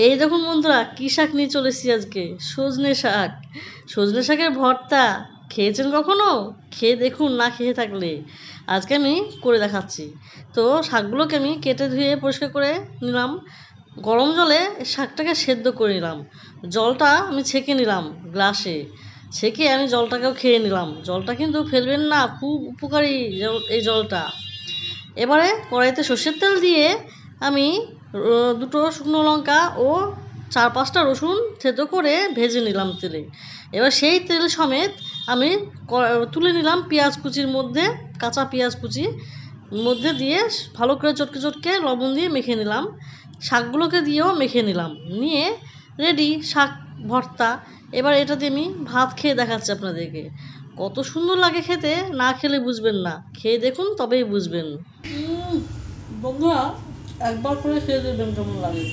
এই দেখুন বন্ধুরা, কি শাক নিয়ে চলে এসেছি আজকে। সজনে শাক। সজনে শাকের ভর্তা খেয়েছেন কখনো? খেয়ে দেখুন না খেয়ে থাকলে। আজকে আমি করে দেখাচ্ছি। তো শাকগুলোকে আমি কেটে ধুয়ে পরিষ্কার করে নিলাম। গরম জলে শাকটাকে সেদ্ধ করে নিলাম। জলটা আমি ছেঁকে নিলাম গ্লাসে। ছেঁকে আমি জলটাকেও খেয়ে নিলাম। জলটা কিন্তু ফেলবেন না, খুব উপকারী এই জলটা। এবারে কড়াইতে সর্ষের তেল দিয়ে আমি দুটো শুকনো লঙ্কা ও 4-5টা রসুন থেতো করে ভেজে নিলাম তেলে। এবার সেই তেল সমেত আমি তুলে নিলাম পেঁয়াজ কুচির মধ্যে, কাঁচা পেঁয়াজ কুচি মধ্যে দিয়ে ভালো করে চটকে চটকে লবণ দিয়ে মেখে নিলাম। শাকগুলোকে দিয়েও মেখে নিলাম, নিয়ে রেডি শাক ভর্তা। এবার এটা দিয়ে আমি ভাত খেয়ে দেখাচ্ছি আপনাদেরকে। কত সুন্দর লাগে খেতে, না খেলে বুঝবেন না, খেয়ে দেখুন তবেই বুঝবেন। বন্ধুরা, একবার করে খেয়ে দেখবেন কেমন লাগে।